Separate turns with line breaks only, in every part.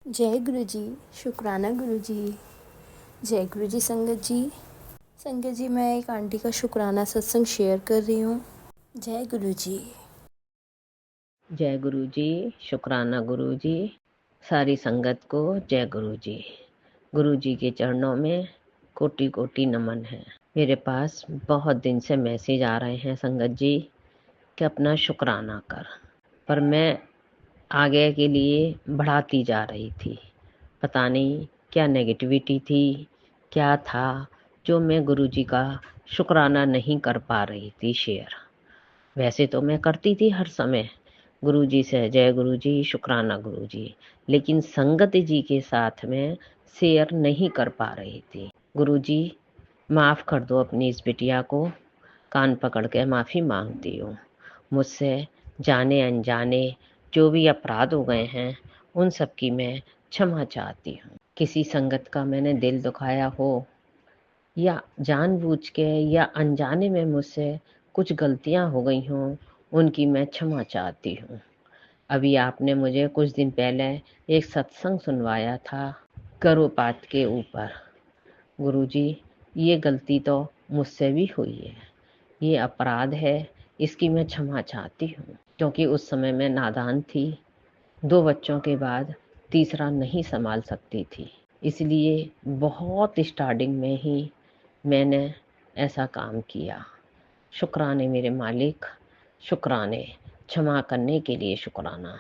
जय गुरु जी। शुक्राना गुरु जी। जय गुरु जी। संगत जी मैं एक आंटी का शुक्राना सत्संग शेयर कर रही हूँ। जय गुरु जी।
जय गुरु जी। शुक्राना गुरु जी। सारी संगत को जय गुरु जी। गुरु जी के चरणों में कोटि कोटि नमन है। मेरे पास बहुत दिन से मैसेज आ रहे हैं संगत जी कि अपना शुक्राना कर, पर मैं आगे के लिए बढ़ाती जा रही थी। पता नहीं क्या नेगेटिविटी थी, क्या था जो मैं गुरु जी का शुक्राना नहीं कर पा रही थी शेयर। वैसे तो मैं करती थी हर समय गुरु जी से जय गुरु जी, शुक्राना गुरु जी, लेकिन संगत जी के साथ में शेयर नहीं कर पा रही थी। गुरु जी माफ़ कर दो अपनी इस बिटिया को, कान पकड़ के माफ़ी मांगती हूँ। मुझसे जाने अनजाने जो भी अपराध हो गए हैं उन सब की मैं क्षमा चाहती हूँ। किसी संगत का मैंने दिल दुखाया हो या जानबूझ के या अनजाने में मुझसे कुछ गलतियां हो गई हों, उनकी मैं क्षमा चाहती हूँ। अभी आपने मुझे कुछ दिन पहले एक सत्संग सुनवाया था गर्भपात के ऊपर। गुरुजी, ये गलती तो मुझसे भी हुई है, ये अपराध है, इसकी मैं क्षमा चाहती हूँ, क्योंकि उस समय मैं नादान थी। 2 बच्चों के बाद तीसरा नहीं संभाल सकती थी, इसलिए बहुत स्टार्टिंग में ही मैंने ऐसा काम किया। शुक्राने मेरे मालिक, शुक्राने, क्षमा करने के लिए शुक्राना।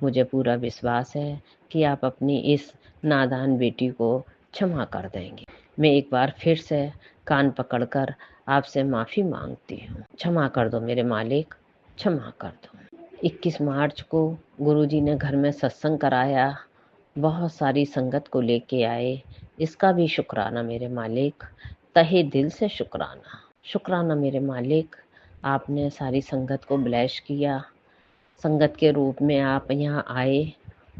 मुझे पूरा विश्वास है कि आप अपनी इस नादान बेटी को क्षमा कर देंगे। मैं एक बार फिर से कान पकड़कर आपसे माफ़ी मांगती हूँ। क्षमा कर दो मेरे मालिक, क्षमा कर दो। 21 मार्च को गुरुजी ने घर में सत्संग कराया, बहुत सारी संगत को लेके आए, इसका भी शुक्राना मेरे मालिक, तहे दिल से शुक्राना। शुक्राना मेरे मालिक, आपने सारी संगत को ब्लेस किया, संगत के रूप में आप यहाँ आए,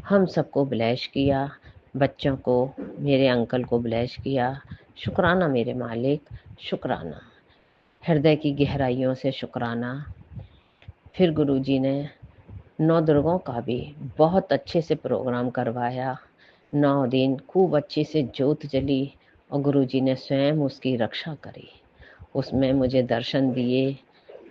हम सबको ब्लेस किया, बच्चों को, मेरे अंकल को ब्लेस किया। शुक्राना मेरे मालिक, शुक्राना, हृदय की गहराइयों से शुक्राना। फिर गुरुजी ने 9 दुर्गों का भी बहुत अच्छे से प्रोग्राम करवाया। 9 दिन खूब अच्छे से ज्योत जली और गुरुजी ने स्वयं उसकी रक्षा करी। उसमें मुझे दर्शन दिए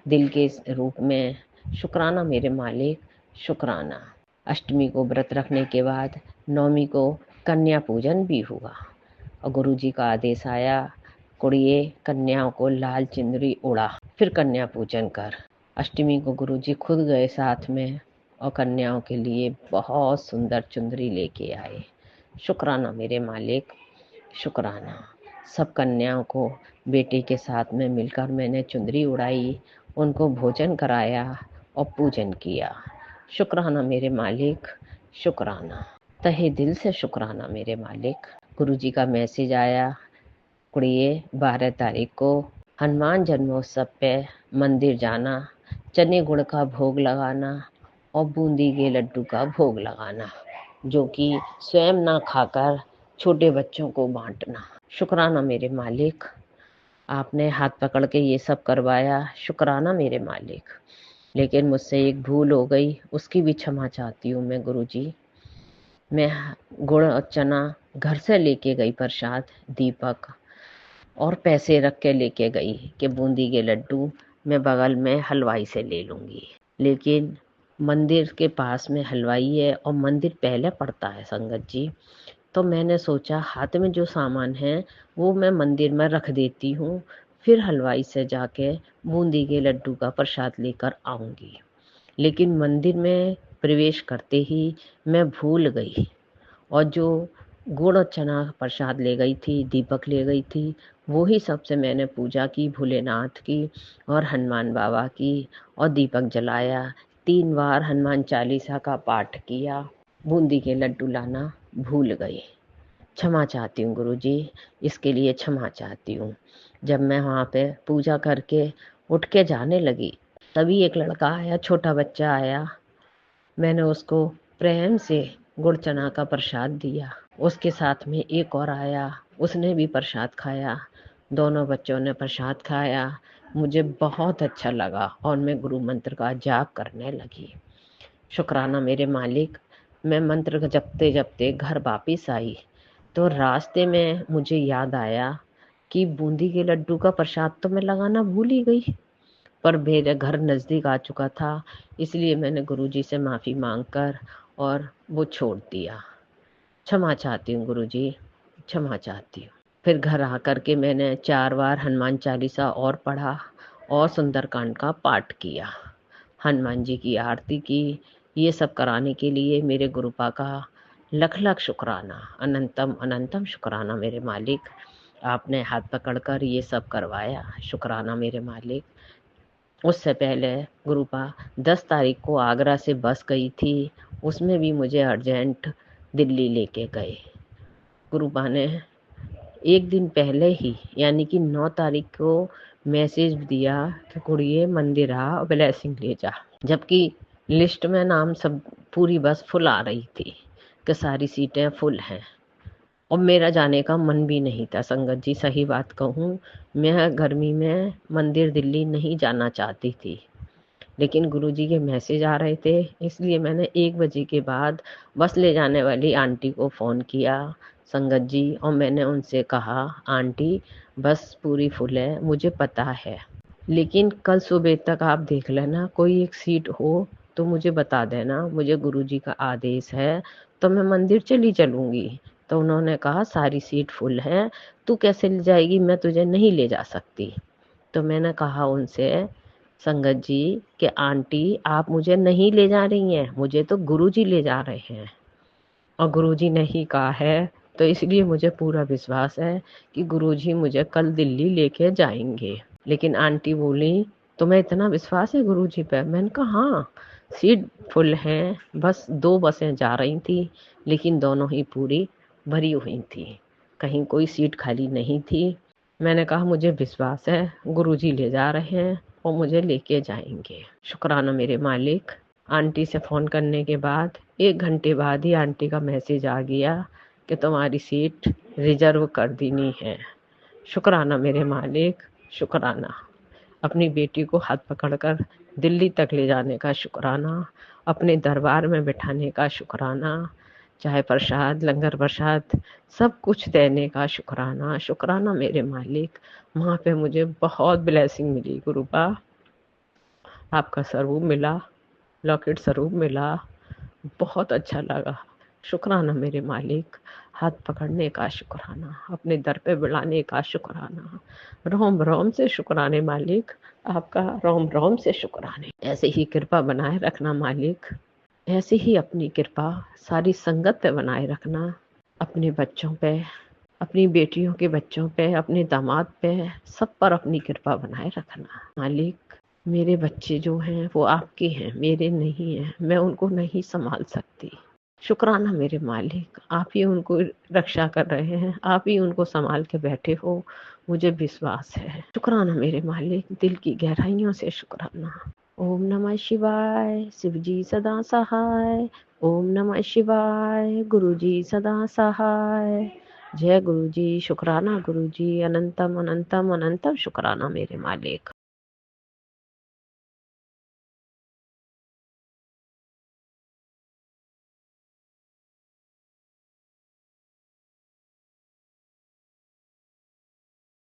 दिल के रूप में। शुक्राना मेरे मालिक, शुक्राना। अष्टमी को व्रत रखने के बाद नवमी को कन्या पूजन भी हुआ और गुरुजी का आदेश आया, कुड़िए कन्याओं को लाल चुनरी उड़ा, फिर कन्या पूजन कर। अष्टमी को गुरुजी खुद गए साथ में और कन्याओं के लिए बहुत सुंदर चुंदरी लेके आए। शुक्राना मेरे मालिक, शुक्राना। सब कन्याओं को बेटे के साथ में मिलकर मैंने चुंदरी उड़ाई, उनको भोजन कराया और पूजन किया। शुक्राना मेरे मालिक, शुक्राना, तहे दिल से शुक्राना मेरे मालिक। गुरुजी का मैसेज आया, कुड़िए 12 तारीख को हनुमान जन्मोत्सव पे मंदिर जाना, चने गुड़ का भोग लगाना और बूंदी के लड्डू का भोग लगाना, जो कि स्वयं ना खाकर छोटे बच्चों को बांटना। शुक्राना मेरे मालिक, आपने हाथ पकड़ के ये सब करवाया, शुक्राना मेरे मालिक। लेकिन मुझसे एक भूल हो गई, उसकी भी क्षमा चाहती हूँ मैं गुरुजी। मैं गुड़ और चना घर से लेके गई प्रसाद, दीपक और पैसे रख के लेके गई कि बूंदी के लड्डू मैं बगल में हलवाई से ले लूँगी। लेकिन मंदिर के पास में हलवाई है और मंदिर पहले पड़ता है संगत जी, तो मैंने सोचा हाथ में जो सामान है वो मैं मंदिर में रख देती हूँ, फिर हलवाई से जाके बूंदी के लड्डू का प्रसाद लेकर आऊँगी। लेकिन मंदिर में प्रवेश करते ही मैं भूल गई और जो गुड़ और चना प्रसाद ले गई थी, दीपक ले गई थी, वो ही सबसे मैंने पूजा की भोलेनाथ की और हनुमान बाबा की और दीपक जलाया। 3 बार हनुमान चालीसा का पाठ किया, बूंदी के लड्डू लाना भूल गई। क्षमा चाहती हूँ गुरुजी, इसके लिए क्षमा चाहती हूँ। जब मैं वहाँ पे पूजा करके उठ के जाने लगी, तभी एक लड़का आया, छोटा बच्चा आया, मैंने उसको प्रेम से गुड़ चना का प्रसाद दिया। उसके साथ में एक और आया, उसने भी प्रसाद खाया, दोनों बच्चों ने प्रसाद खाया। मुझे बहुत अच्छा लगा और मैं गुरु मंत्र का जाप करने लगी। शुक्राना मेरे मालिक, मैं मंत्र जपते जपते घर वापिस आई तो रास्ते में मुझे याद आया कि बूंदी के लड्डू का प्रसाद तो मैं लगाना भूल ही गई, पर मेरे घर नज़दीक आ चुका था, इसलिए मैंने गुरुजी से माफ़ी मांगकर और वो छोड़ दिया। क्षमा चाहती हूँ गुरुजी, क्षमा चाहती हूँ। फिर घर आकर के मैंने 4 बार हनुमान चालीसा और पढ़ा और सुंदरकांड का पाठ किया, हनुमान जी की आरती की। ये सब कराने के लिए मेरे गुरुपा का लख लख शुक्राना, अनंतम अनंतम शुक्राना मेरे मालिक। आपने हाथ पकड़कर ये सब करवाया, शुक्राना मेरे मालिक। उससे पहले गुरुपा 10 तारीख को आगरा से बस गई थी, उसमें भी मुझे अर्जेंट दिल्ली लेके गए। गुरुपा ने एक दिन पहले ही यानी कि 9 तारीख को मैसेज दिया कि कुड़िए मंदिर आ और ब्लेसिंग ले जा, जबकि लिस्ट में नाम सब पूरी बस फुल आ रही थी कि सारी सीटें फुल हैं और मेरा जाने का मन भी नहीं था। संगत जी सही बात कहूँ, मैं गर्मी में मंदिर दिल्ली नहीं जाना चाहती थी, लेकिन गुरुजी के मैसेज आ रहे थे, इसलिए मैंने 1 बजे के बाद बस ले जाने वाली आंटी को फ़ोन किया संगत जी, और मैंने उनसे कहा आंटी बस पूरी फुल है, मुझे पता है, लेकिन कल सुबह तक आप देख लेना, कोई एक सीट हो तो मुझे बता देना, मुझे गुरुजी का आदेश है तो मैं मंदिर चली चलूँगी। तो उन्होंने कहा सारी सीट फुल है, तू कैसे ले जाएगी, मैं तुझे नहीं ले जा सकती। तो मैंने कहा उनसे संगत जी कि आंटी आप मुझे नहीं ले जा रही हैं, मुझे तो गुरुजी ले जा रहे हैं और गुरुजी ने ही कहा है, तो इसलिए मुझे पूरा विश्वास है कि गुरुजी मुझे कल दिल्ली लेके जाएंगे। लेकिन आंटी बोली तुम्हें इतना विश्वास है गुरुजी पे? मैंने कहा हाँ, सीट फुल हैं, बस 2 बसें जा रही थी, लेकिन दोनों ही पूरी भरी हुई थी, कहीं कोई सीट खाली नहीं थी। मैंने कहा मुझे विश्वास है गुरुजी ले जा रहे हैं और मुझे लेके जाएंगे। शुक्राना मेरे मालिक। आंटी से फ़ोन करने के बाद 1 घंटे बाद ही आंटी का मैसेज आ गया कि तुम्हारी सीट रिजर्व कर देनी है। शुक्राना मेरे मालिक, शुक्राना। अपनी बेटी को हाथ पकड़कर दिल्ली तक ले जाने का शुक्राना, अपने दरबार में बिठाने का शुक्राना, चाहे प्रसाद लंगर प्रसाद सब कुछ देने का शुक्राना। शुक्राना मेरे मालिक। वहाँ पे मुझे बहुत ब्लेसिंग मिली गुरुपा, आपका स्वरूप मिला, लॉकेट स्वरूप मिला, बहुत अच्छा लगा। शुक्राना मेरे मालिक, हाथ पकड़ने का शुक्राना, अपने दर पे बुलाने का शुक्राना, रोम रोम से शुक्राने मालिक, आपका रोम रोम से शुक्राने। ऐसे ही कृपा बनाए रखना मालिक, ऐसे ही अपनी कृपा सारी संगत पे बनाए रखना, अपने बच्चों पे, अपनी बेटियों के बच्चों पे, अपने दामाद पे, सब पर अपनी कृपा बनाए रखना मालिक। मेरे बच्चे जो हैं वो आपके हैं, मेरे नहीं हैं, मैं उनको नहीं संभाल सकती। शुक्राना मेरे मालिक, आप ही उनको रक्षा कर रहे हैं, आप ही उनको संभाल के बैठे हो, मुझे विश्वास है। शुक्राना मेरे मालिक, दिल की गहराइयों से शुक्राना। ओम नमः शिवाय, शिव जी सदा सहाय। ओम नमः शिवाय, गुरु जी सदा सहाय। जय गुरु जी, शुक्राना गुरु जी, अनंतम अनंतम अनंतम शुक्राना मेरे मालिक।